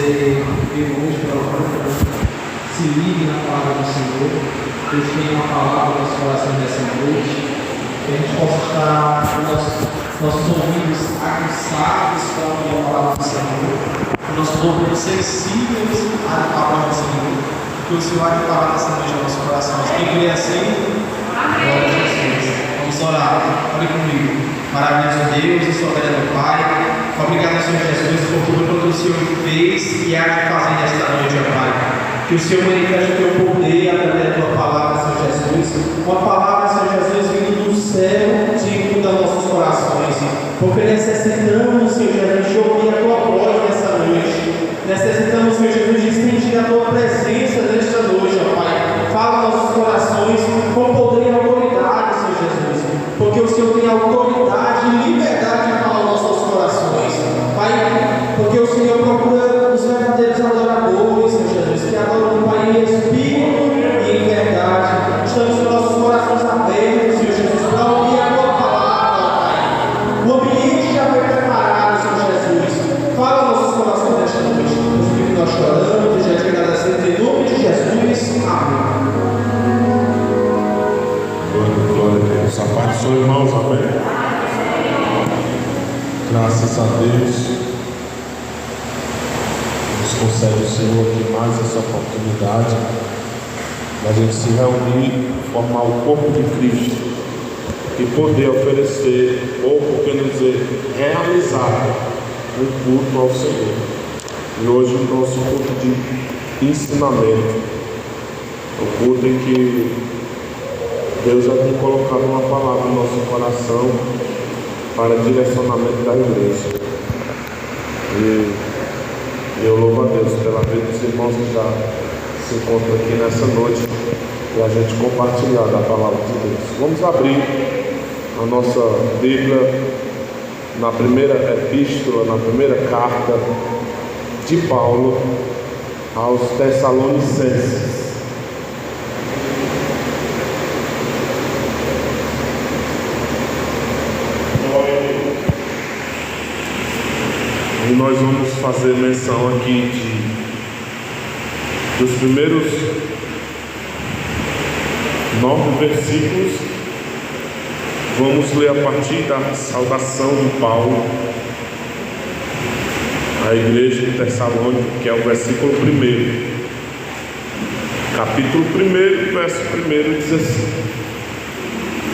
você veio hoje pela palavra, se ligue na palavra do Senhor. Deus tem uma palavra no nosso coração nessa noite, que a gente possa estar com nossos ouvidos aguçados para ouvir a palavra do Senhor, nossos ouvidos sensíveis à palavra do Senhor, que o Senhor vai falar nessa noite ao nosso coração. Quem crê assim, glória a Jesus. Vamos orar, ore comigo. Maravilhoso Deus e soberano Pai, obrigado, Senhor Jesus, por tudo quanto o Senhor fez e há de fazer nesta noite, ó Pai. Que o Senhor manifeste o teu poder através da tua palavra, Senhor Jesus. Uma palavra, Senhor Jesus, vindo do céu, de dos nossos corações. Porque necessitamos, Senhor Jesus, de ouvir a tua voz nesta noite. Necessitamos, Senhor Jesus, de sentir a tua presença nesta noite, ó Pai. Fala nossos corações com poder e autoridade, Senhor Jesus. Porque o Senhor tem autoridade e liberdade de falar aos nossos corações. Pai, porque o Senhor procura os verdadeiros adoradores, Senhor Jesus, que adoram o Pai em espírito e em verdade. Estamos com nossos corações abertos, Senhor Jesus, para ouvir a tua palavra, Pai. O ambiente já foi preparado, Senhor Jesus. Fala aos nossos corações nesta noite. Por que nós choramos e já te agradecemos em nome de Jesus. Amém. Glória a Deus. A paz do Senhor, irmãos, amém? Graças a Deus, nos concede o Senhor aqui mais essa oportunidade da gente se reunir, formar o corpo de Cristo e poder oferecer, ou por que não dizer, realizar um culto ao Senhor. E hoje o nosso culto de ensinamento, o culto em que Deus já tem colocado uma palavra no nosso coração para direcionamento da igreja. E eu louvo a Deus pela vida dos irmãos que já se encontram aqui nessa noite e a gente compartilhar da palavra de Deus. Vamos abrir a nossa Bíblia na primeira epístola, na primeira carta de Paulo aos Tessalonicenses. E nós vamos fazer menção aqui dos primeiros 9 versículos. Vamos ler a partir da saudação de Paulo à igreja de Tessalônica, que é o versículo 1. Capítulo 1, verso 1 diz assim: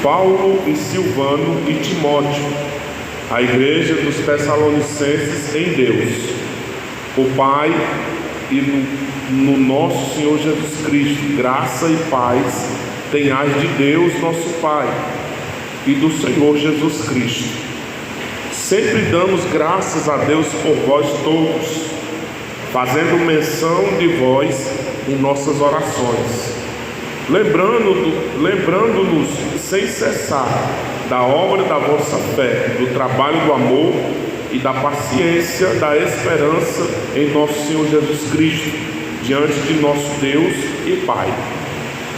Paulo e Silvano e Timóteo, a igreja dos Tessalonicenses em Deus, o Pai e no nosso Senhor Jesus Cristo, graça e paz tenhais de Deus nosso Pai e do Senhor Jesus Cristo. Sempre damos graças a Deus por vós todos, fazendo menção de vós em nossas orações, lembrando-nos sem cessar da obra da vossa fé, do trabalho do amor e da paciência, da esperança em nosso Senhor Jesus Cristo, diante de nosso Deus e Pai.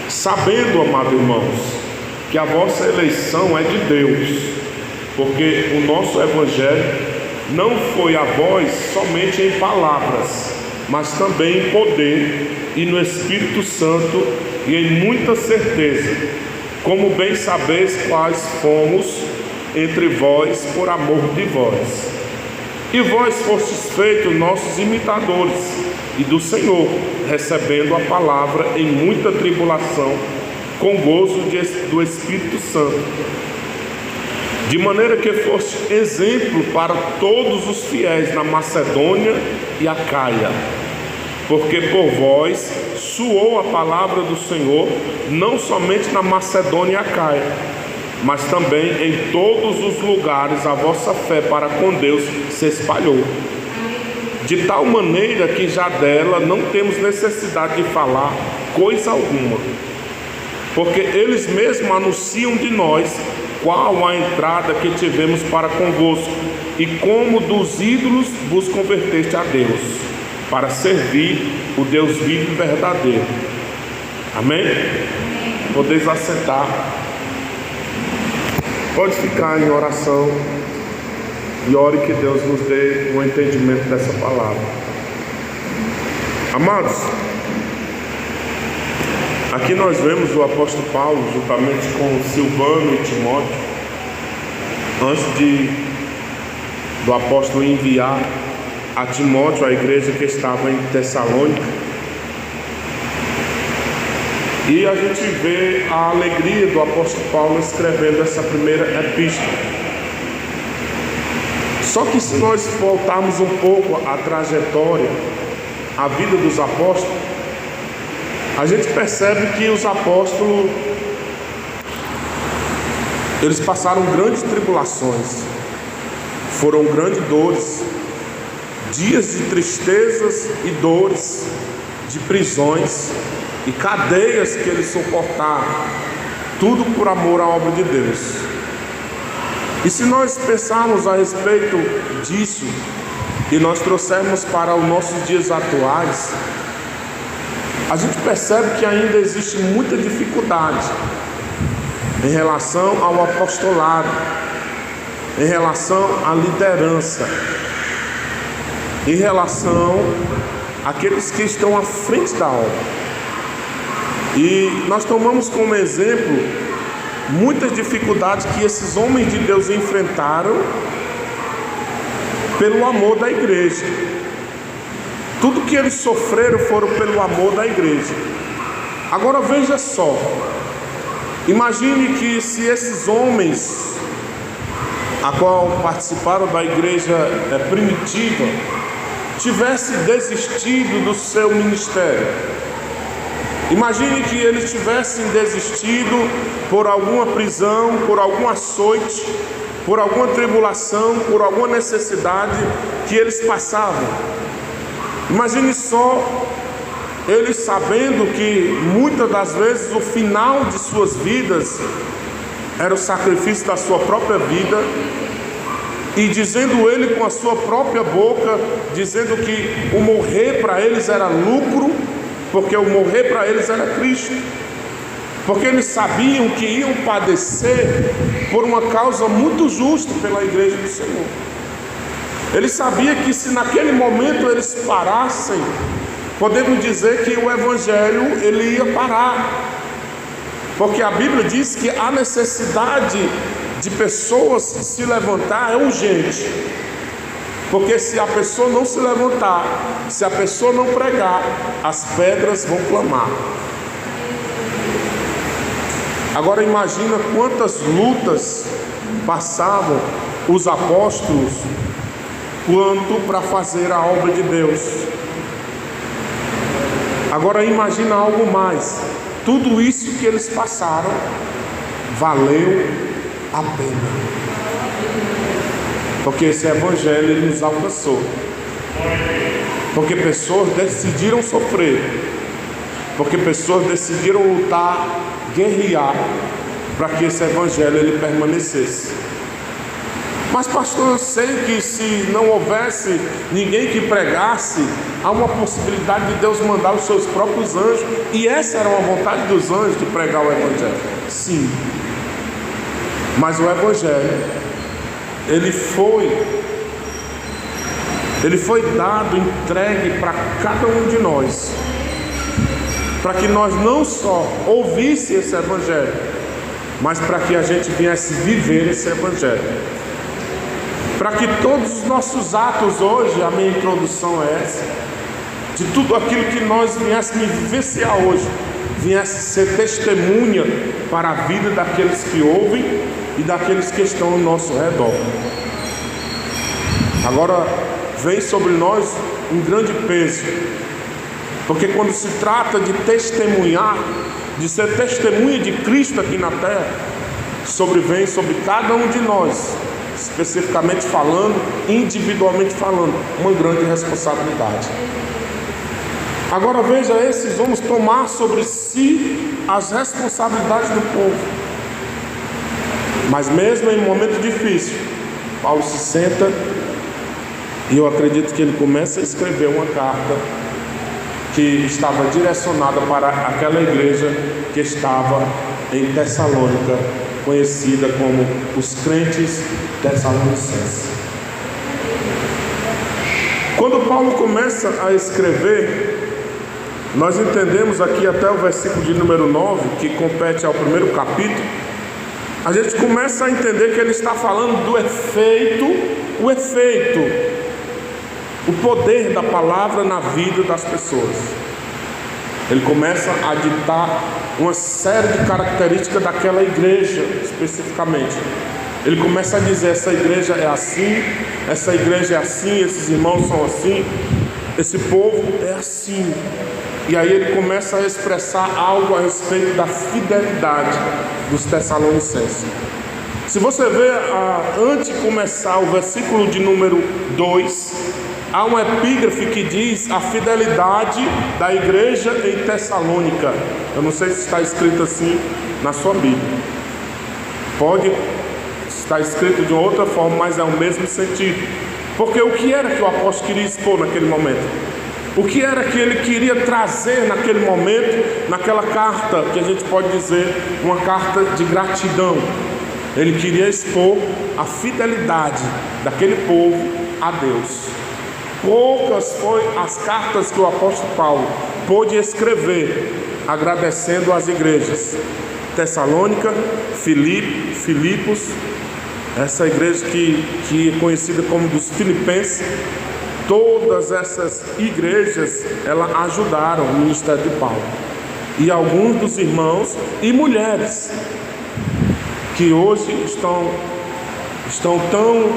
Sabendo, amados irmãos, que a vossa eleição é de Deus, porque o nosso Evangelho não foi a vós somente em palavras, mas também em poder e no Espírito Santo e em muita certeza, como bem sabeis quais fomos entre vós por amor de vós. E vós fostes feitos nossos imitadores e do Senhor, recebendo a palavra em muita tribulação, com gozo do Espírito Santo, de maneira que foste exemplo para todos os fiéis na Macedônia e Acaia, porque por vós soou a palavra do Senhor, não somente na Macedônia e Acaia, mas também em todos os lugares a vossa fé para com Deus se espalhou, de tal maneira que já dela não temos necessidade de falar coisa alguma, porque eles mesmos anunciam de nós qual a entrada que tivemos para convosco, e como dos ídolos vos converteste a Deus, para servir o Deus vivo e verdadeiro. Amém? Podeis assentar. Pode ficar em oração e ore que Deus nos dê um entendimento dessa palavra. Amados, aqui nós vemos o apóstolo Paulo juntamente com Silvano e Timóteo, antes do apóstolo enviar a Timóteo a igreja que estava em Tessalônica. E a gente vê a alegria do apóstolo Paulo escrevendo essa primeira epístola. Só que se nós voltarmos um pouco à trajetória, à vida dos apóstolos, a gente percebe que os apóstolos, eles passaram grandes tribulações, foram grandes dores, dias de tristezas e dores, de prisões e cadeias que eles suportaram, tudo por amor à obra de Deus. E se nós pensarmos a respeito disso e nós trouxermos para os nossos dias atuais, a gente percebe que ainda existe muita dificuldade em relação ao apostolado, em relação à liderança, em relação àqueles que estão à frente da obra. E nós tomamos como exemplo muitas dificuldades que esses homens de Deus enfrentaram pelo amor da igreja. Tudo que eles sofreram foram pelo amor da igreja. Agora veja só, imagine que se esses homens a qual participaram da igreja primitiva tivessem desistido do seu ministério. Imagine que eles tivessem desistido por alguma prisão, por algum açoite, por alguma tribulação, por alguma necessidade que eles passavam. Imagine só eles sabendo que muitas das vezes o final de suas vidas era o sacrifício da sua própria vida, e dizendo ele com a sua própria boca, dizendo que o morrer para eles era lucro, porque o morrer para eles era Cristo, porque eles sabiam que iam padecer por uma causa muito justa pela igreja do Senhor. Eles sabiam que se naquele momento eles parassem, podemos dizer que o evangelho ele ia parar, porque a Bíblia diz que a necessidade de pessoas se levantar é urgente. Porque se a pessoa não se levantar, se a pessoa não pregar, as pedras vão clamar. Agora imagina quantas lutas passavam os apóstolos quanto para fazer a obra de Deus. Agora imagina algo mais. Tudo isso que eles passaram valeu a pena. Porque esse evangelho ele nos alcançou. Porque pessoas decidiram sofrer. Porque pessoas decidiram lutar, guerrear, para que esse evangelho ele permanecesse. Mas pastor, eu sei que se não houvesse ninguém que pregasse, há uma possibilidade de Deus mandar os seus próprios anjos. E essa era uma vontade dos anjos de pregar o evangelho. Sim. Mas o evangelho ele foi dado, entregue para cada um de nós, para que nós não só ouvíssemos esse evangelho, mas para que a gente viesse viver esse evangelho, para que todos os nossos atos hoje, a minha introdução é essa, de tudo aquilo que nós viéssemos vivenciar hoje, viesse ser testemunha para a vida daqueles que ouvem e daqueles que estão ao nosso redor. Agora vem sobre nós um grande peso, porque quando se trata de testemunhar, de ser testemunha de Cristo aqui na terra, sobrevém sobre cada um de nós, especificamente falando, individualmente falando, uma grande responsabilidade. Agora veja, esses vamos tomar sobre si as responsabilidades do povo. Mas mesmo em um momento difícil, Paulo se senta e eu acredito que ele começa a escrever uma carta que estava direcionada para aquela igreja que estava em Tessalônica, conhecida como os crentes tessalonicenses. Quando Paulo começa a escrever, nós entendemos aqui até o versículo de número 9, que compete ao primeiro capítulo, a gente começa a entender que ele está falando do efeito, o poder da palavra na vida das pessoas. Ele começa a ditar uma série de características daquela igreja, especificamente. Ele começa a dizer: essa igreja é assim, essa igreja é assim, esses irmãos são assim, esse povo é assim. E aí ele começa a expressar algo a respeito da fidelidade dos Tessalonicenses. Se você ver, antes de começar o versículo de número 2, há um epígrafe que diz a fidelidade da igreja em Tessalônica. Eu não sei se está escrito assim na sua Bíblia. Pode estar escrito de outra forma, mas é o mesmo sentido. Porque o que era que o apóstolo queria expor naquele momento? O que era que ele queria trazer naquele momento, naquela carta, que a gente pode dizer uma carta de gratidão? Ele queria expor a fidelidade daquele povo a Deus. Poucas foram as cartas que o apóstolo Paulo pôde escrever agradecendo às igrejas Tessalônica, Filipos, essa igreja que é conhecida como dos Filipenses. Todas essas igrejas, elas ajudaram o ministério de Paulo. E alguns dos irmãos e mulheres que hoje estão tão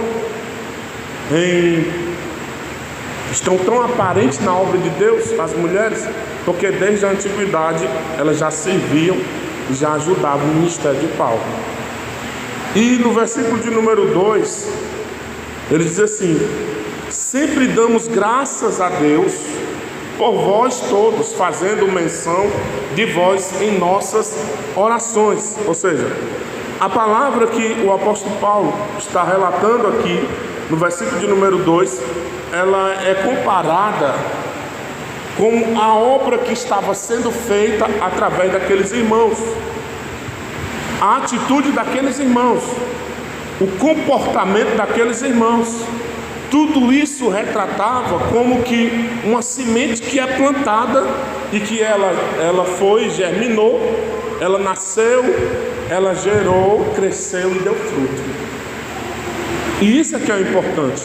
aparentes na obra de Deus, as mulheres, porque desde a antiguidade elas já serviam e já ajudavam o ministério de Paulo. E no versículo de número 2, ele diz assim: sempre damos graças a Deus por vós todos, fazendo menção de vós em nossas orações. Ou seja, a palavra que o apóstolo Paulo está relatando aqui no versículo de número 2, ela é comparada com a obra que estava sendo feita através daqueles irmãos, a atitude daqueles irmãos, o comportamento daqueles irmãos. Tudo isso retratava como que uma semente que é plantada e que ela foi, germinou, ela nasceu, ela gerou, cresceu e deu fruto. E isso é que é importante.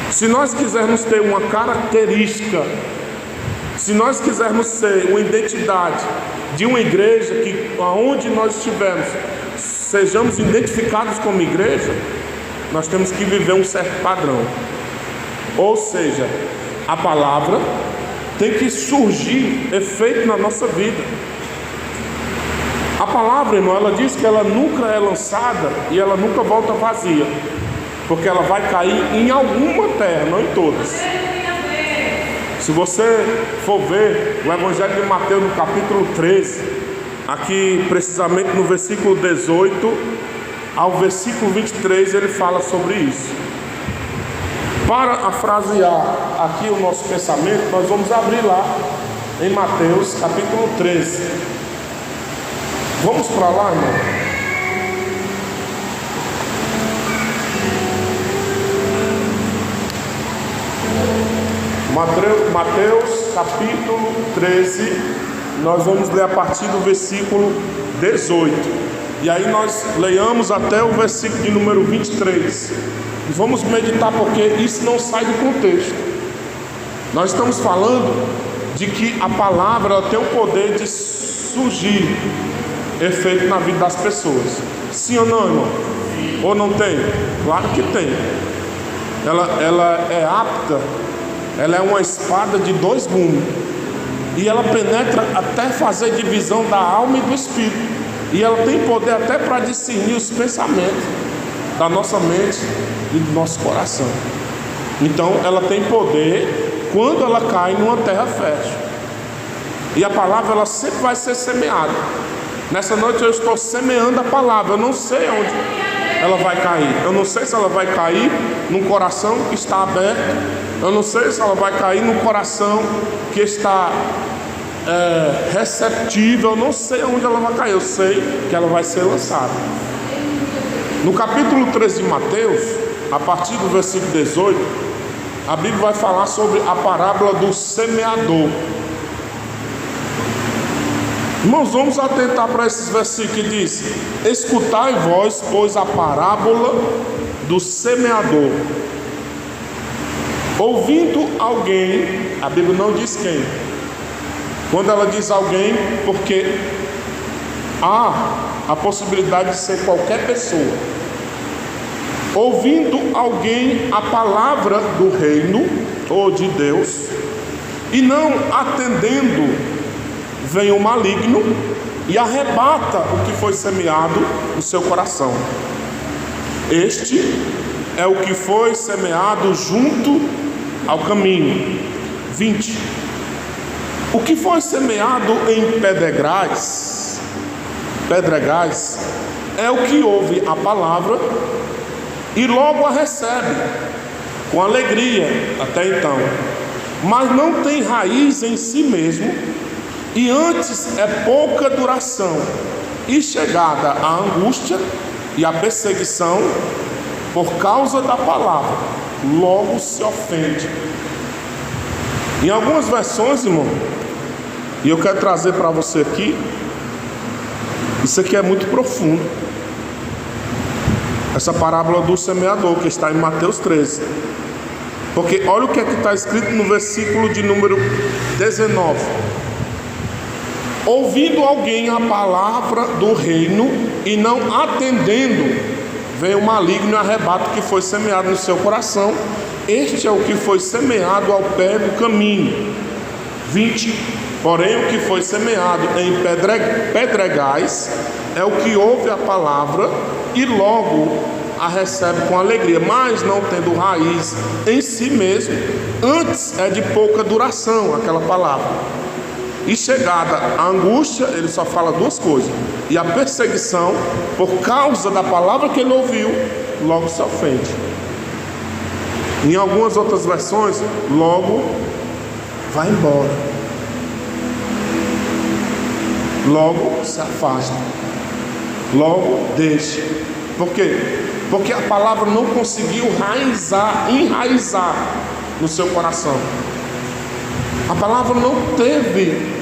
Se nós quisermos ter uma característica, se nós quisermos ser uma identidade de uma igreja, que aonde nós estivermos, sejamos identificados como igreja, nós temos que viver um certo padrão. Ou seja, a palavra tem que surgir efeito na nossa vida. A palavra, irmão, ela diz que ela nunca é lançada e ela nunca volta vazia, porque ela vai cair em alguma terra, não em todas. Se você for ver o Evangelho de Mateus no capítulo 13, aqui precisamente no versículo 18 ao versículo 23, ele fala sobre isso. Para afrasear aqui o nosso pensamento, nós vamos abrir lá em Mateus capítulo 13. Vamos para lá, irmão. Mateus capítulo 13, nós vamos ler a partir do versículo 18. E aí nós leiamos até o versículo de número 23. E vamos meditar, porque isso não sai do contexto. Nós estamos falando de que a palavra ela tem o poder de surgir efeito na vida das pessoas. Sim ou não, irmão? Ou não tem? Claro que tem. Ela é apta. Ela é uma espada de dois gumes. E ela penetra até fazer divisão da alma e do espírito. E ela tem poder até para discernir os pensamentos da nossa mente e do nosso coração. Então ela tem poder quando ela cai numa terra fértil. E a palavra ela sempre vai ser semeada. Nessa noite eu estou semeando a palavra. Eu não sei onde ela vai cair. Eu não sei se ela vai cair num coração que está aberto. Eu não sei se ela vai cair num coração que está receptível. Eu não sei onde ela vai cair. Eu sei que ela vai ser lançada. No capítulo 13 de Mateus, a partir do versículo 18, a Bíblia vai falar sobre a parábola do semeador. Irmãos, vamos atentar para esses versículos que diz: escutai vós, pois, a parábola do semeador. Ouvindo alguém, a Bíblia não diz quem. Quando ela diz alguém, porque há a possibilidade de ser qualquer pessoa. Ouvindo alguém a palavra do reino ou de Deus, e não atendendo, vem o maligno e arrebata o que foi semeado no seu coração. Este é o que foi semeado junto ao caminho. 20. O que foi semeado em pedregais é o que ouve a palavra e logo a recebe com alegria até então, mas não tem raiz em si mesmo, e antes é pouca duração, e chegada a angústia e a perseguição por causa da palavra, logo se ofende. Em algumas versões, irmão, e eu quero trazer para você aqui, isso aqui é muito profundo, essa parábola do semeador que está em Mateus 13, porque olha o que é que está escrito no versículo de número 19: ouvindo alguém a palavra do reino e não atendendo, vem o maligno e arrebata o que foi semeado no seu coração. Este é o que foi semeado ao pé do caminho. 20. Porém, o que foi semeado em pedregais é o que ouve a palavra e logo a recebe com alegria, mas não tendo raiz em si mesmo, antes é de pouca duração aquela palavra. E chegada a angústia, ele só fala duas coisas, e a perseguição, por causa da palavra que ele ouviu, logo se ofende. Em algumas outras versões, logo vai embora, logo se afasta, logo deixa. Por quê? Porque a palavra não conseguiu enraizar no seu coração. A palavra não teve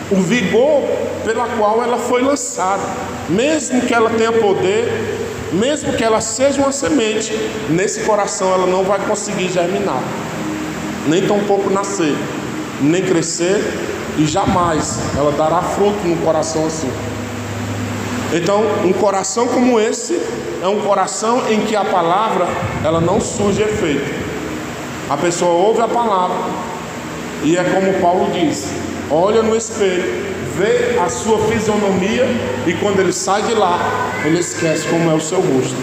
o vigor pela qual ela foi lançada. Mesmo que ela tenha poder, mesmo que ela seja uma semente, nesse coração ela não vai conseguir germinar, nem tampouco nascer, nem crescer, e jamais ela dará fruto no coração assim. Então, um coração como esse é um coração em que a palavra ela não surge efeito. A pessoa ouve a palavra e é como Paulo diz: olha no espelho, vê a sua fisionomia, e quando ele sai de lá, ele esquece como é o seu rosto.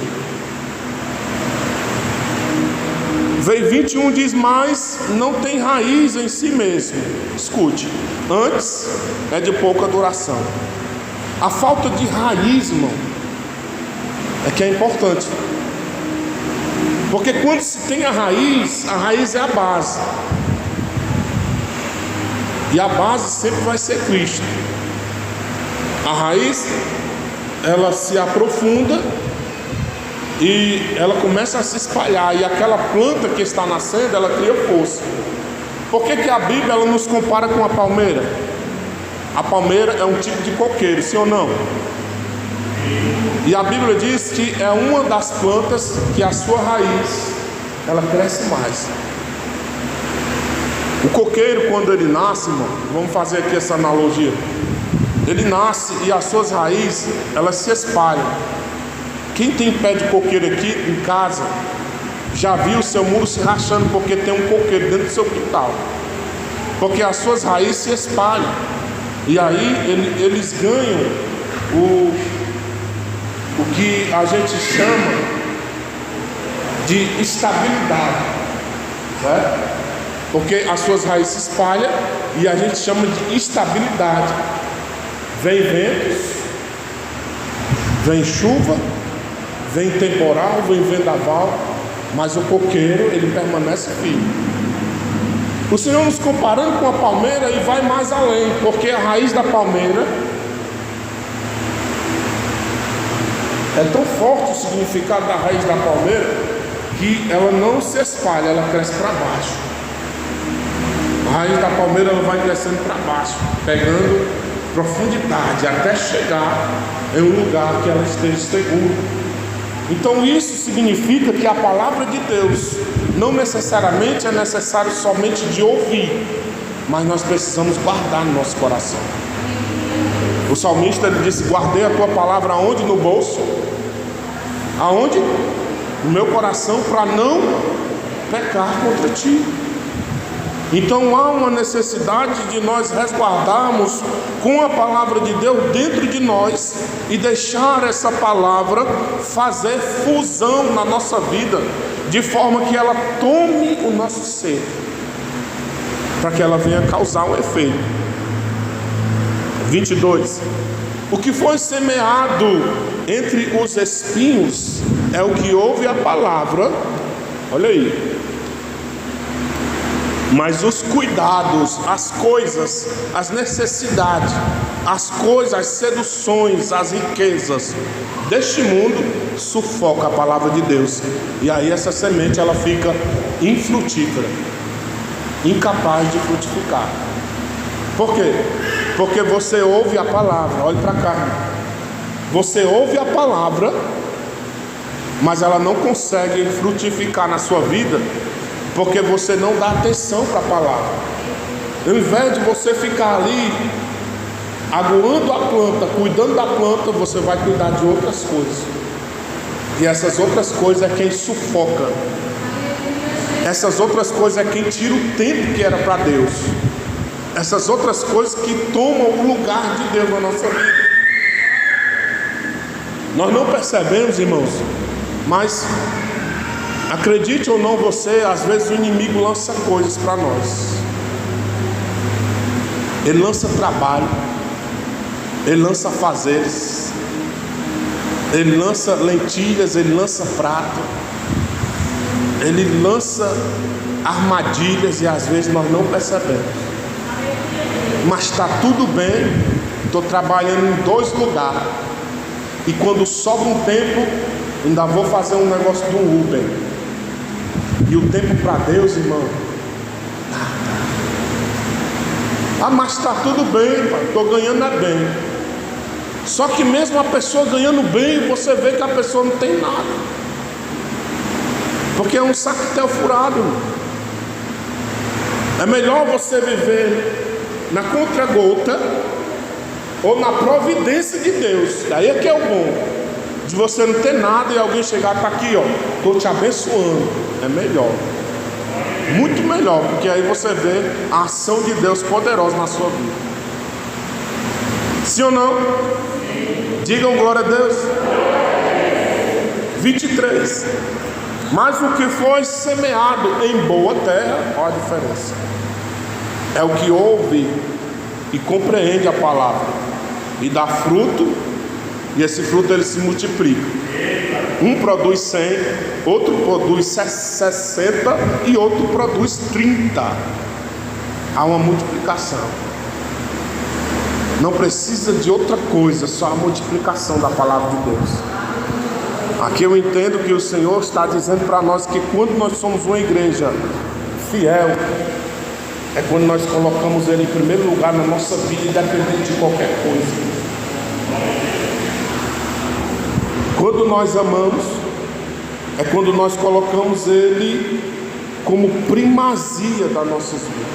Veio 21 diz: mas não tem raiz em si mesmo. Escute, antes é de pouca duração. A falta de raiz, irmão, é que é importante, porque quando se tem a raiz é a base, e a base sempre vai ser Cristo. A raiz, ela se aprofunda e ela começa a se espalhar, e aquela planta que está nascendo, ela cria força. Por que a Bíblia ela nos compara com a palmeira? A palmeira é um tipo de coqueiro, sim ou não? E a Bíblia diz que é uma das plantas que a sua raiz ela cresce mais. O coqueiro, quando ele nasce, irmão, vamos fazer aqui essa analogia. Ele nasce e as suas raízes elas se espalham. Quem tem pé de coqueiro aqui em casa já viu o seu muro se rachando porque tem um coqueiro dentro do seu quintal, porque as suas raízes se espalham, e aí eles ganham o que a gente chama de estabilidade, certo? Porque as suas raízes se espalham e a gente chama de estabilidade. Vem ventos, vem chuva, vem temporal, vem vendaval, mas o coqueiro ele permanece firme. O Senhor nos comparando com a palmeira e vai mais além, porque a raiz da palmeira é tão forte, o significado da raiz da palmeira, que ela não se espalha, ela cresce para baixo. A raiz da palmeira ela vai crescendo para baixo, pegando profundidade, até chegar em um lugar que ela esteja segura. Então isso significa que a palavra de Deus não necessariamente é necessário somente de ouvir, mas nós precisamos guardar no nosso coração. O salmista ele disse: guardei a tua palavra aonde? No bolso. Aonde? No meu coração, para não pecar contra ti. Então há uma necessidade de nós resguardarmos com a palavra de Deus dentro de nós e deixar essa palavra fazer fusão na nossa vida, de forma que ela tome o nosso ser, para que ela venha causar um efeito. 22. O que foi semeado entre os espinhos é o que ouve a palavra, olha aí, mas os cuidados, as coisas, as necessidades, as coisas, as seduções, as riquezas deste mundo sufoca a palavra de Deus, e aí essa semente ela fica infrutífera, incapaz de frutificar. Por quê? Porque você ouve a palavra, olhe para cá, você ouve a palavra, mas ela não consegue frutificar na sua vida, porque você não dá atenção para a palavra. Ao invés de você ficar ali aguando a planta, cuidando da planta, você vai cuidar de outras coisas, e essas outras coisas é quem sufoca, essas outras coisas é quem tira o tempo que era para Deus, essas outras coisas que tomam o lugar de Deus na nossa vida. Nós não percebemos, irmãos, mas acredite ou não você, às vezes o inimigo lança coisas para nós. Ele lança trabalho, ele lança afazeres, ele lança lentilhas, ele lança prato, ele lança armadilhas, e às vezes nós não percebemos. Mas está tudo bem, estou trabalhando em 2 lugares, e quando sobra um tempo, ainda vou fazer um negócio do Uber. E o tempo para Deus, irmão, mas está tudo bem, estou ganhando bem. Só que mesmo a pessoa ganhando bem, você vê que a pessoa não tem nada, porque é um saquetel furado. É melhor você viver na contra-gota ou na providência de Deus. Daí é que é o bom, de você não ter nada e alguém chegar, está aqui, ó, estou te abençoando. É melhor, muito melhor, porque aí você vê a ação de Deus poderosa na sua vida. Sim ou não? Digam glória a Deus. 23. Mas o que foi semeado em boa terra, olha a diferença, é o que ouve e compreende a palavra e dá fruto, e esse fruto ele se multiplica. Um produz 100, outro produz 60 e outro produz 30. Há uma multiplicação. Não precisa de outra coisa, só a multiplicação da palavra de Deus. Aqui eu entendo que o Senhor está dizendo para nós que quando nós somos uma igreja fiel, é quando nós colocamos Ele em primeiro lugar na nossa vida, independente de qualquer coisa. Quando nós amamos, é quando nós colocamos Ele como primazia das nossas vidas.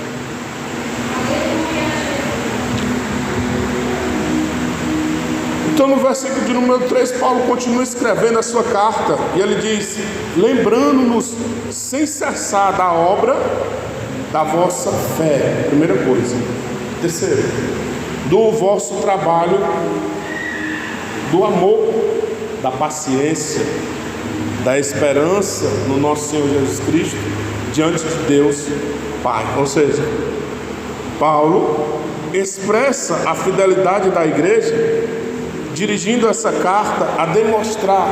Então no versículo de número 3, Paulo continua escrevendo a sua carta, e ele diz: lembrando-nos sem cessar da obra da vossa fé, primeira coisa. Terceiro, do vosso trabalho, do amor, da paciência, da esperança no nosso Senhor Jesus Cristo, diante de Deus Pai. Ou seja, Paulo expressa a fidelidade da igreja, dirigindo essa carta a demonstrar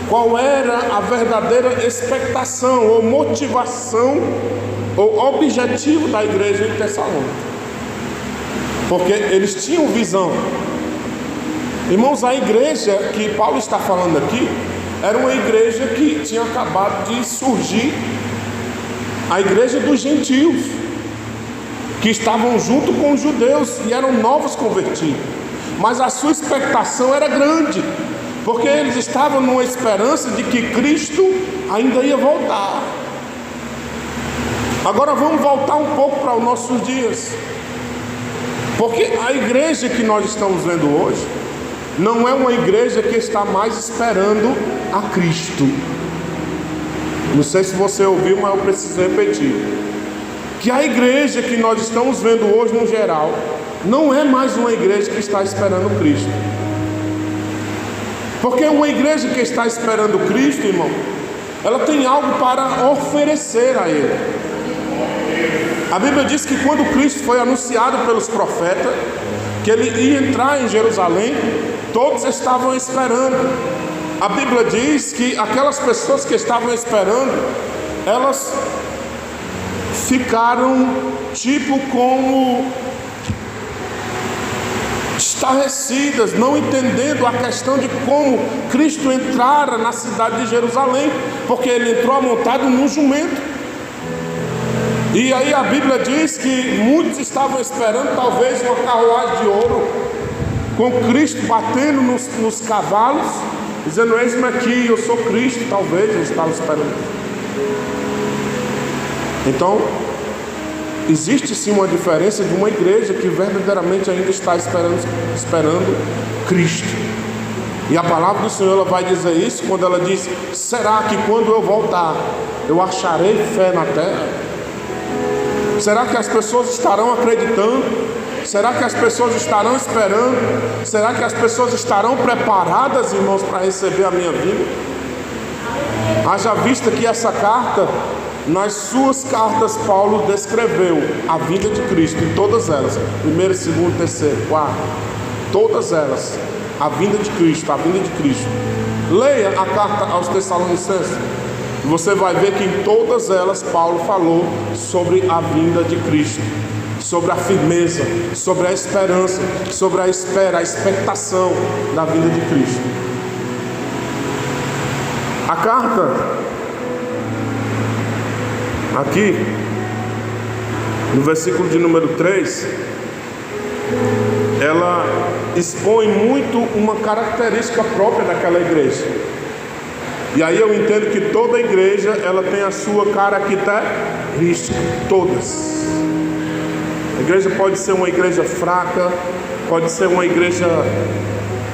qual era a verdadeira expectação ou motivação ou objetivo da igreja em Tessalônica, porque eles tinham visão. Irmãos, a igreja que Paulo está falando aqui era uma igreja que tinha acabado de surgir, a igreja dos gentios, que estavam junto com os judeus e eram novos convertidos. Mas a sua expectação era grande, porque eles estavam numa esperança de que Cristo ainda ia voltar. Agora vamos voltar um pouco para os nossos dias, porque a igreja que nós estamos vendo hoje não é uma igreja que está mais esperando a Cristo. Não sei se você ouviu, mas eu preciso repetir, que a igreja que nós estamos vendo hoje no geral não é mais uma igreja que está esperando Cristo. Porque uma igreja que está esperando Cristo, irmão, ela tem algo para oferecer a Ele. A Bíblia diz que quando Cristo foi anunciado pelos profetas que Ele ia entrar em Jerusalém, todos estavam esperando. A Bíblia diz que aquelas pessoas que estavam esperando, elas ficaram tipo como estarrecidas, não entendendo a questão de como Cristo entrara na cidade de Jerusalém, porque Ele entrou montado num jumento. E aí a Bíblia diz que muitos estavam esperando talvez uma carruagem de ouro, com Cristo batendo nos cavalos, dizendo: eis-me aqui, eu sou Cristo. Talvez eles estavam esperando. Então, existe sim uma diferença de uma igreja que verdadeiramente ainda está esperando Cristo. E a palavra do Senhor, ela vai dizer isso quando ela diz: será que quando eu voltar eu acharei fé na terra? Será que as pessoas estarão acreditando? Será que as pessoas estarão esperando? Será que as pessoas estarão preparadas, irmãos, para receber a minha vida? Haja vista que essa carta, nas suas cartas, Paulo descreveu a vinda de Cristo em todas elas. 1º, 2º, 3º, 4º, todas elas, a vinda de Cristo, a vinda de Cristo. Leia a carta aos Tessalonicenses, você vai ver que em todas elas Paulo falou sobre a vinda de Cristo, sobre a firmeza, sobre a esperança, sobre a espera, a expectação da vinda de Cristo. A carta aqui no versículo de número 3, ela expõe muito uma característica própria daquela igreja. E aí eu entendo que toda igreja, ela tem a sua característica, todas. A igreja pode ser uma igreja fraca, pode ser uma igreja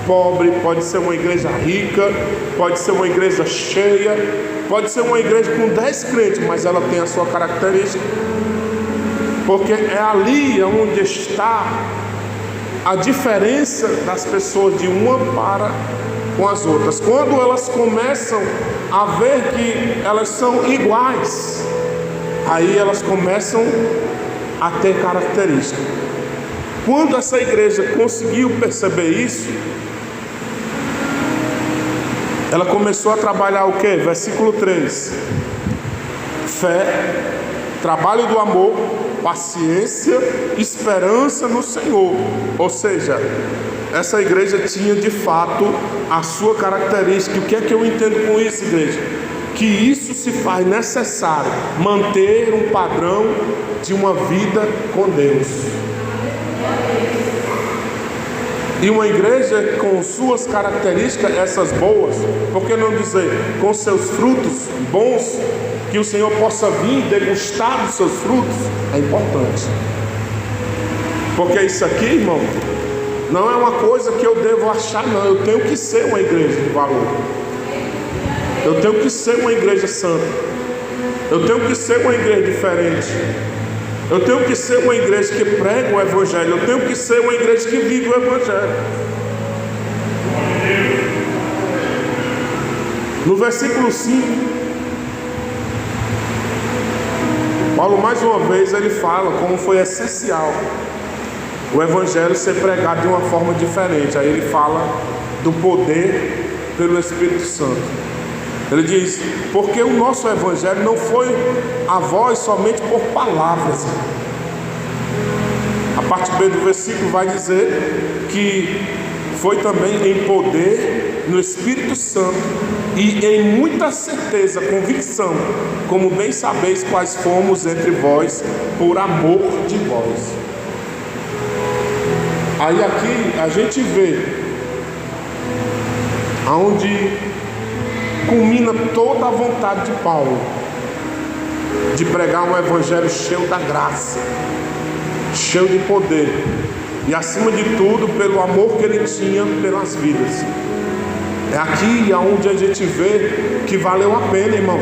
pobre, pode ser uma igreja rica, pode ser uma igreja cheia, pode ser uma igreja com 10 crentes, mas ela tem a sua característica, porque é ali onde está a diferença das pessoas de uma para com as outras. Quando elas começam a ver que elas são iguais, aí elas começam a ter características. Quando essa igreja conseguiu perceber isso, ela começou a trabalhar o que? Versículo 3: fé, trabalho do amor, paciência, esperança no Senhor. Ou seja, essa igreja tinha de fato a sua característica. O que é que eu entendo com isso, igreja? Que isso se faz necessário, manter um padrão de uma vida com Deus. E uma igreja com suas características, essas boas, por que não dizer com seus frutos bons, que o Senhor possa vir degustar dos seus frutos, é importante. Porque isso aqui, irmão, não é uma coisa que eu devo achar, não. Eu tenho que ser uma igreja de valor. Eu tenho que ser uma igreja santa. Eu tenho que ser uma igreja diferente. Eu tenho que ser uma igreja que prega o Evangelho. Eu tenho que ser uma igreja que vive o Evangelho. No versículo 5, Paulo mais uma vez ele fala como foi essencial o Evangelho ser pregado de uma forma diferente. Aí ele fala do poder pelo Espírito Santo. Ele diz: porque o nosso Evangelho não foi a voz somente por palavras. A parte B do versículo vai dizer que foi também em poder, no Espírito Santo e em muita certeza, convicção, como bem sabeis quais fomos entre vós, por amor de vós. Aí aqui a gente vê aonde culmina toda a vontade de Paulo de pregar um evangelho cheio da graça, cheio de poder e acima de tudo pelo amor que ele tinha pelas vidas. É aqui aonde a gente vê que valeu a pena, irmão,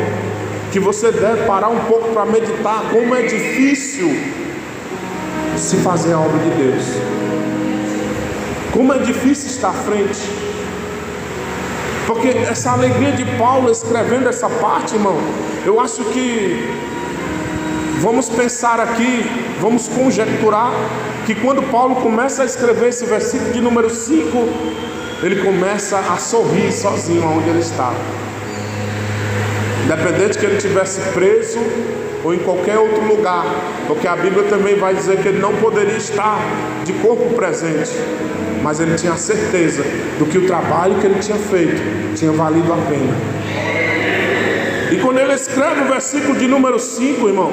que você deve parar um pouco para meditar como é difícil se fazer a obra de Deus, como é difícil estar à frente. Porque essa alegria de Paulo escrevendo essa parte, irmão, eu acho que vamos pensar aqui, vamos conjecturar que quando Paulo começa a escrever esse versículo de número 5, ele começa a sorrir sozinho onde ele está. Independente que ele estivesse preso ou em qualquer outro lugar, porque a Bíblia também vai dizer que ele não poderia estar de corpo presente, mas ele tinha certeza do que o trabalho que ele tinha feito tinha valido a pena. E quando ele escreve o versículo de número 5, irmão,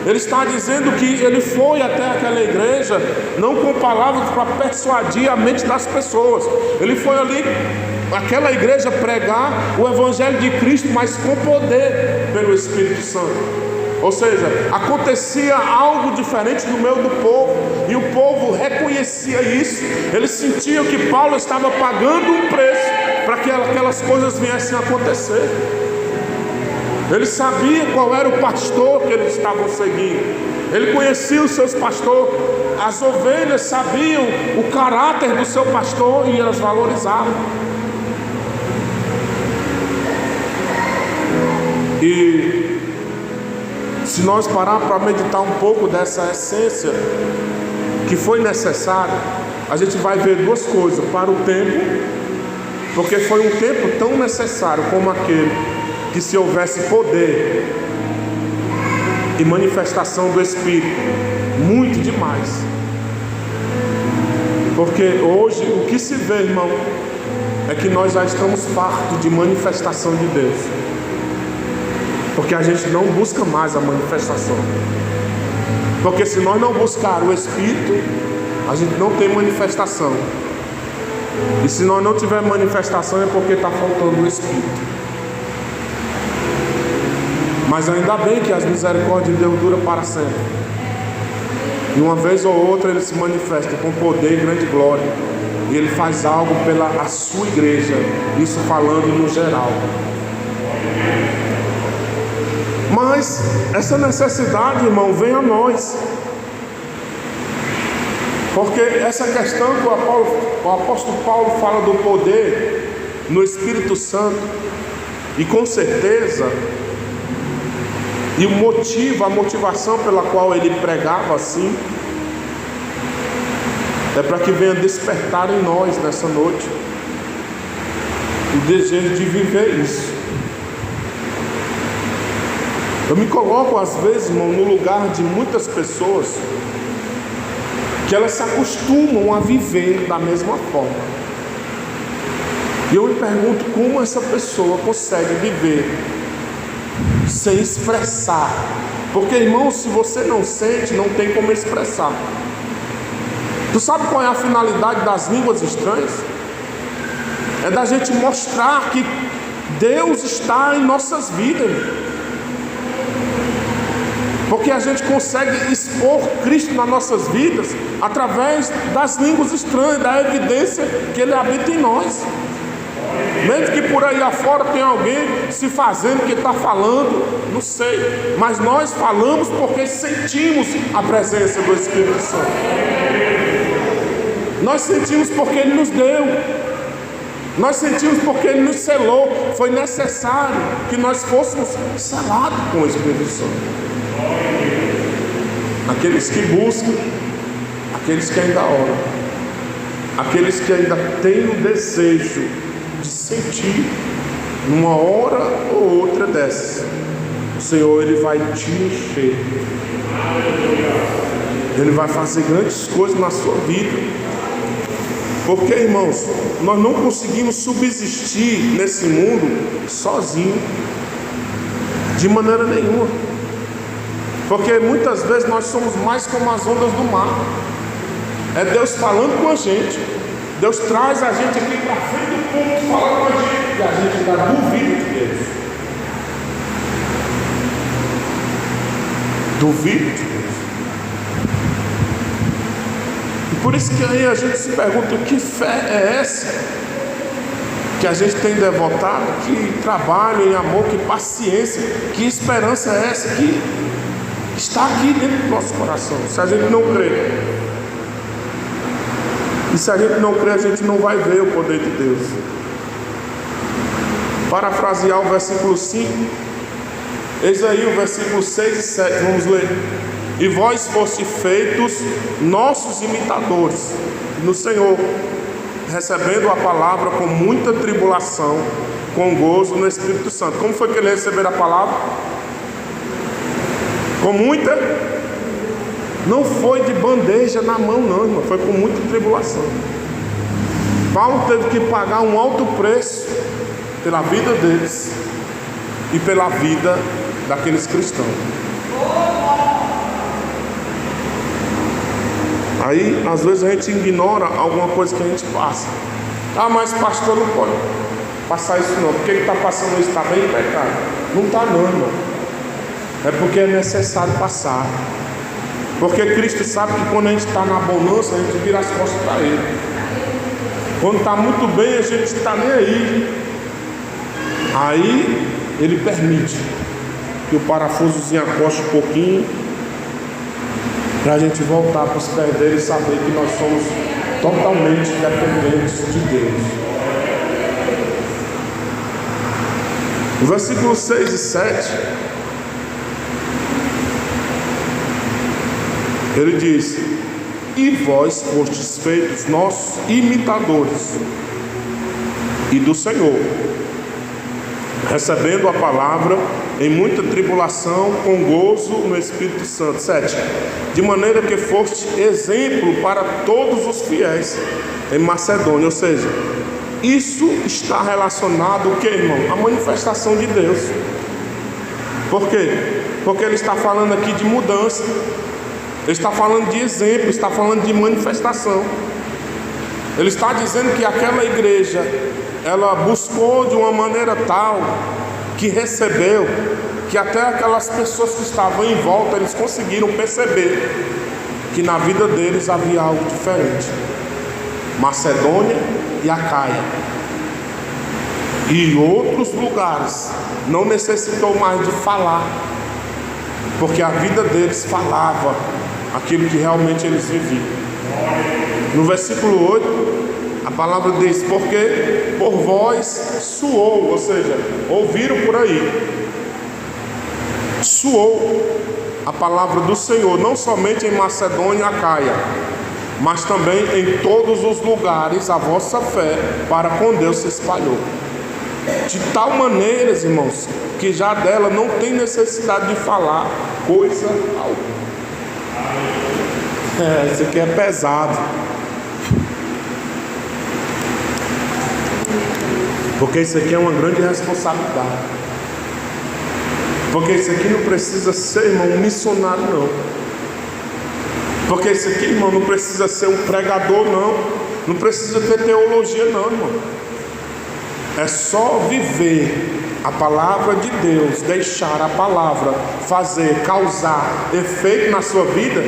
ele está dizendo que ele foi até aquela igreja não com palavras para persuadir a mente das pessoas. Ele foi ali, aquela igreja, pregar o evangelho de Cristo, mas com poder pelo Espírito Santo. Ou seja, acontecia algo diferente no meio do povo, e o povo reconhecia isso. Eles sentiam que Paulo estava pagando um preço para que aquelas coisas viessem a acontecer. Ele sabia qual era o pastor que eles estavam seguindo. Ele conhecia os seus pastores. As ovelhas sabiam o caráter do seu pastor e elas valorizavam. E se nós pararmos para meditar um pouco dessa essência que foi necessária, a gente vai ver duas coisas. Para o tempo, porque foi um tempo tão necessário como aquele, que se houvesse poder e manifestação do Espírito, muito demais. Porque hoje o que se vê, irmão, é que nós já estamos fartos de manifestação de Deus, porque a gente não busca mais a manifestação. Porque se nós não buscar o Espírito, a gente não tem manifestação. E se nós não tiver manifestação, é porque está faltando o Espírito. Mas ainda bem que as misericórdias de Deus duram para sempre. E uma vez ou outra ele se manifesta com poder e grande glória. E ele faz algo pela a sua igreja. Isso falando no geral. Mas essa necessidade, irmão, vem a nós. Porque essa questão que o apóstolo Paulo fala do poder no Espírito Santo, e com certeza, e o motivo, a motivação pela qual ele pregava assim, é para que venha despertar em nós nessa noite o desejo de viver isso. Eu me coloco às vezes, irmão, no lugar de muitas pessoas que elas se acostumam a viver da mesma forma. E eu me pergunto como essa pessoa consegue viver sem expressar. Porque, irmão, se você não sente, não tem como expressar. Tu sabe qual é a finalidade das línguas estranhas? É da gente mostrar que Deus está em nossas vidas. Porque a gente consegue expor Cristo nas nossas vidas através das línguas estranhas, da evidência que Ele habita em nós. Mesmo que por aí afora tem alguém se fazendo que está falando, não sei, mas nós falamos porque sentimos a presença do Espírito Santo. Nós sentimos porque Ele nos deu. Nós sentimos porque Ele nos selou. Foi necessário que nós fôssemos selados com o Espírito Santo. Aqueles que buscam, aqueles que ainda oram, aqueles que ainda têm o desejo de sentir, numa hora ou outra dessas, o Senhor Ele vai te encher. Ele vai fazer grandes coisas na sua vida. Porque, irmãos, nós não conseguimos subsistir nesse mundo sozinho, de maneira nenhuma. Porque muitas vezes nós somos mais como as ondas do mar. É Deus falando com a gente. Deus traz a gente aqui para frente do ponto, fala com a gente, e a gente ainda duvida de Deus. Duvida de Deus. E por isso que aí a gente se pergunta: que fé é essa que a gente tem devotado? Que trabalho em amor, que paciência, que esperança é essa que está aqui dentro do nosso coração? Se a gente não crê, e se a gente não crê, a gente não vai ver o poder de Deus. Parafrasear o versículo 5, eis aí o versículo 6 e 7, vamos ler. E vós foste feitos nossos imitadores no Senhor, recebendo a palavra com muita tribulação, com gozo no Espírito Santo. Como foi que ele recebeu a palavra? Com muita... Não foi de bandeja na mão, não, irmão. Foi com muita tribulação. Paulo teve que pagar um alto preço pela vida deles e pela vida daqueles cristãos. Aí, às vezes, a gente ignora alguma coisa que a gente passa. Ah, mas pastor não pode passar isso não. Porque ele está passando isso? Está bem em pecado. Não está não, irmão. É porque é necessário passar. Porque Cristo sabe que quando a gente está na bonança, a gente vira as costas para Ele. Quando está muito bem, a gente está nem aí. Aí Ele permite que o parafusozinho acoste um pouquinho, para a gente voltar para os pés dele e saber que nós somos totalmente dependentes de Deus. No versículo 6 e 7, ele diz: e vós fostes feitos nossos imitadores e do Senhor, recebendo a palavra em muita tribulação, com gozo no Espírito Santo. 7. De maneira que foste exemplo para todos os fiéis em Macedônia. Ou seja, isso está relacionado o que, irmão? A manifestação de Deus. Por quê? Porque ele está falando aqui de mudança. Ele está falando de exemplo, está falando de manifestação. Ele está dizendo que aquela igreja, ela buscou de uma maneira tal, que recebeu, que até aquelas pessoas que estavam em volta, eles conseguiram perceber que na vida deles havia algo diferente. Macedônia e Acaia e outros lugares não necessitou mais de falar, porque a vida deles falava aquilo que realmente eles viviam. No versículo 8, a palavra diz: porque por vós suou, ou seja, ouviram por aí, suou a palavra do Senhor, não somente em Macedônia e Acaia, mas também em todos os lugares a vossa fé para com Deus se espalhou. De tal maneira, irmãos, que já dela não tem necessidade de falar coisa alguma. Isso aqui é pesado. Porque isso aqui é uma grande responsabilidade. Porque isso aqui não precisa ser, irmão, um missionário, não. Porque isso aqui, irmão, não precisa ser um pregador, não. Não precisa ter teologia, não, irmão. É só viver a palavra de Deus, deixar a palavra fazer, causar efeito na sua vida,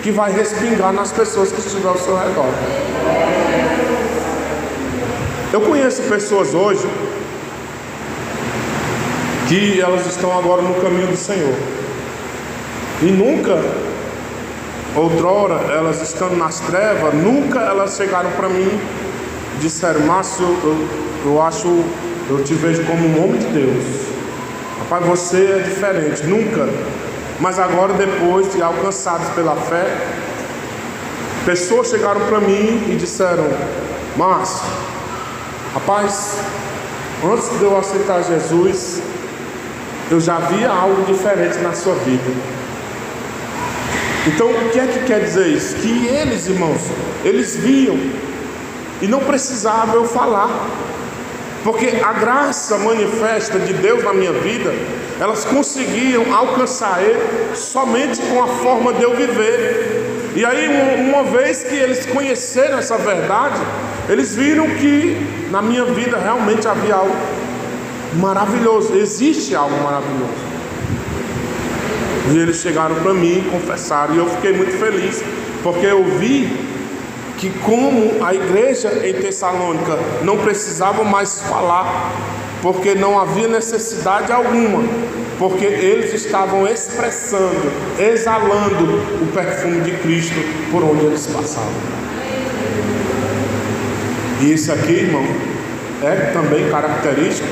que vai respingar nas pessoas que estiverem ao seu redor. Eu conheço pessoas hoje que elas estão agora no caminho do Senhor, e nunca, outrora, elas estando nas trevas, nunca elas chegaram para mim e disseram: Márcio, eu te vejo como um homem de Deus, rapaz, você é diferente. Nunca. Mas agora, depois de alcançados pela fé, pessoas chegaram para mim e disseram: Márcio, rapaz, antes de eu aceitar Jesus, eu já via algo diferente na sua vida. Então, o que é que quer dizer isso? Que eles, irmãos, eles viam e não precisava eu falar, porque a graça manifesta de Deus na minha vida, elas conseguiam alcançar Ele somente com a forma de eu viver. E aí, uma vez que eles conheceram essa verdade, eles viram que na minha vida realmente havia algo maravilhoso, existe algo maravilhoso. E eles chegaram para mim, confessaram, e eu fiquei muito feliz, porque eu vi que como a igreja em Tessalônica não precisava mais falar, porque não havia necessidade alguma, porque eles estavam expressando, exalando o perfume de Cristo por onde eles passavam. E isso aqui, irmão, é também característico,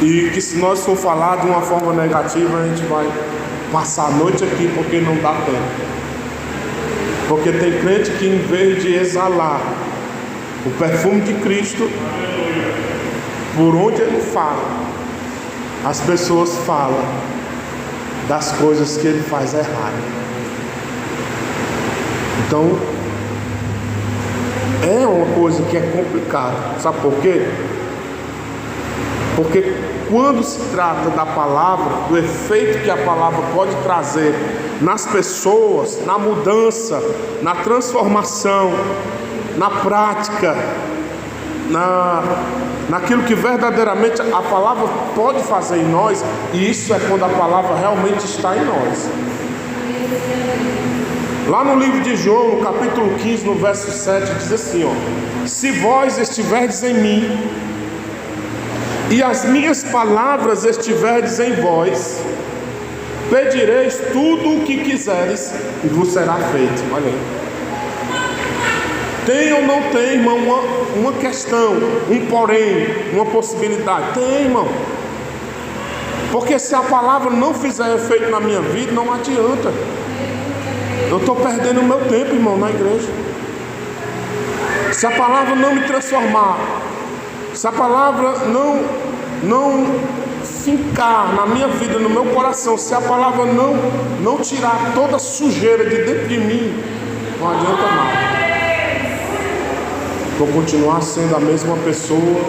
e que se nós for falar de uma forma negativa, a gente vai passar a noite aqui, porque não dá tempo. Porque tem crente que, em vez de exalar o perfume de Cristo, por onde ele fala, as pessoas falam das coisas que ele faz errado. Então, é uma coisa que é complicada. Sabe por quê? Porque quando se trata da palavra, do efeito que a palavra pode trazer nas pessoas, na mudança, na transformação, na prática, naquilo que verdadeiramente a palavra pode fazer em nós, e isso é quando a palavra realmente está em nós. Lá no livro de João, no capítulo 15, no verso 7, diz assim, ó: se vós estiverdes em mim, e as minhas palavras estiverdes em vós, pedireis tudo o que quiseres, e vos será feito. Olha aí. Tem ou não tem, irmão, uma questão, um porém, uma possibilidade? Tem, irmão. Porque se a palavra não fizer efeito na minha vida, não adianta. Eu estou perdendo o meu tempo, irmão, na igreja. Se a palavra não me transformar, se a palavra não fincar na minha vida, no meu coração, se a palavra não tirar toda a sujeira de dentro de mim, não adianta nada. Vou continuar sendo a mesma pessoa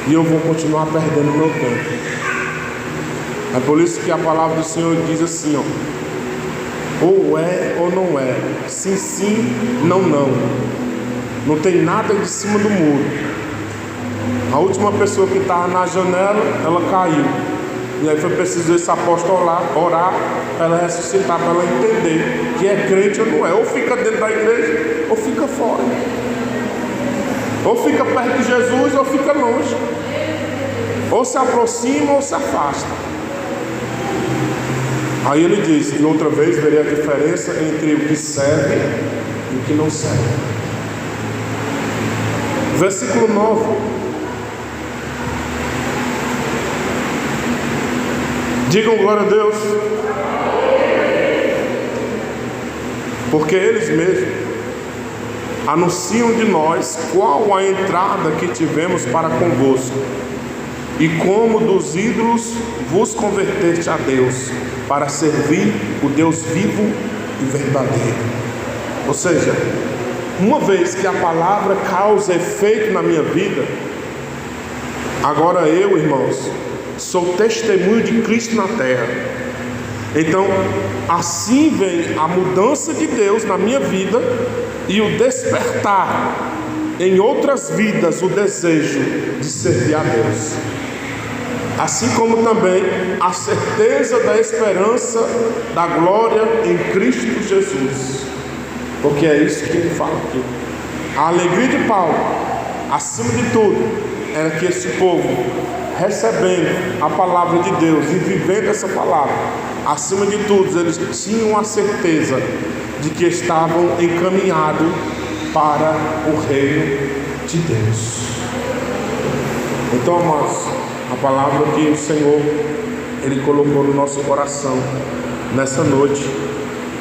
e eu vou continuar perdendo meu tempo. É por isso que a palavra do Senhor diz assim, ó: ou é ou não é, sim, sim, não, não. Não tem nada de cima do muro. A última pessoa que estava na janela, ela caiu. E aí foi preciso esse apóstolo orar para ela ressuscitar, para ela entender que é crente ou não é. Ou fica dentro da igreja, ou fica fora. Ou fica perto de Jesus, ou fica longe. Ou se aproxima, ou se afasta. Aí ele diz: e outra vez verei a diferença entre o que serve e o que não serve. Versículo 9. Digam glória a Deus. Porque eles mesmos anunciam de nós qual a entrada que tivemos para convosco, e como dos ídolos vos converteste a Deus, para servir o Deus vivo e verdadeiro. Ou seja, uma vez que a palavra causa efeito na minha vida, agora eu, irmãos, sou testemunho de Cristo na terra. Então, assim vem a mudança de Deus na minha vida e o despertar em outras vidas o desejo de servir a Deus. Assim como também a certeza da esperança da glória em Cristo Jesus. Porque é isso que ele fala aqui. A alegria de Paulo, acima de tudo, era que esse povo, recebendo a palavra de Deus e vivendo essa palavra, acima de tudo, eles tinham a certeza de que estavam encaminhados para o reino de Deus. Então, amados, a palavra que o Senhor Ele colocou no nosso coração nessa noite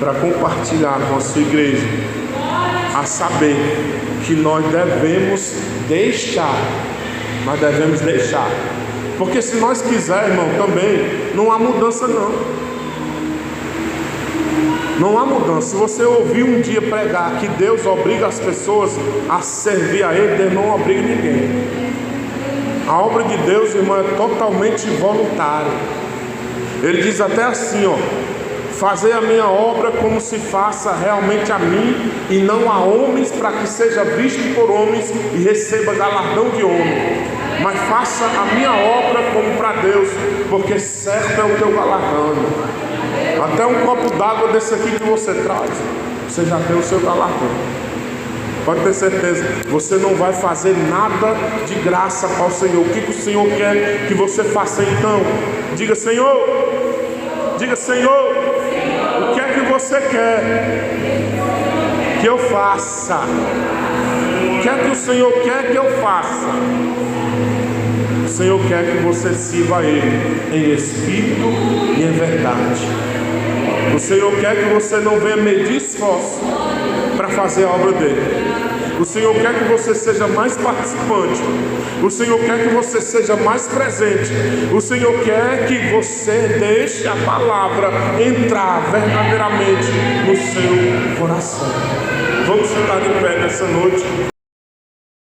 para compartilhar com a sua igreja, a saber que nós devemos deixar, porque se nós quisermos, irmão, também não há mudança não. Não há mudança. Se você ouvir um dia pregar que Deus obriga as pessoas a servir a Ele, Deus não obriga ninguém. A obra de Deus, irmão, é totalmente voluntária. Ele diz até assim, ó: fazer a minha obra como se faça realmente a mim e não a homens, para que seja visto por homens e receba galardão de homem. Mas faça a minha obra como para Deus, porque certo é o teu galardão. Até um copo d'água desse aqui que você traz, você já tem o seu galardão. Pode ter certeza, você não vai fazer nada de graça para o Senhor. O que o Senhor quer que você faça então? Diga: Senhor, o que é que você quer que eu faça? O que é que o Senhor quer que eu faça? O Senhor quer que você sirva a Ele em espírito e em verdade. O Senhor quer que você não venha medir esforço para fazer a obra dele. O Senhor quer que você seja mais participante. O Senhor quer que você seja mais presente. O Senhor quer que você deixe a palavra entrar verdadeiramente no seu coração. Vamos ficar de pé nessa noite.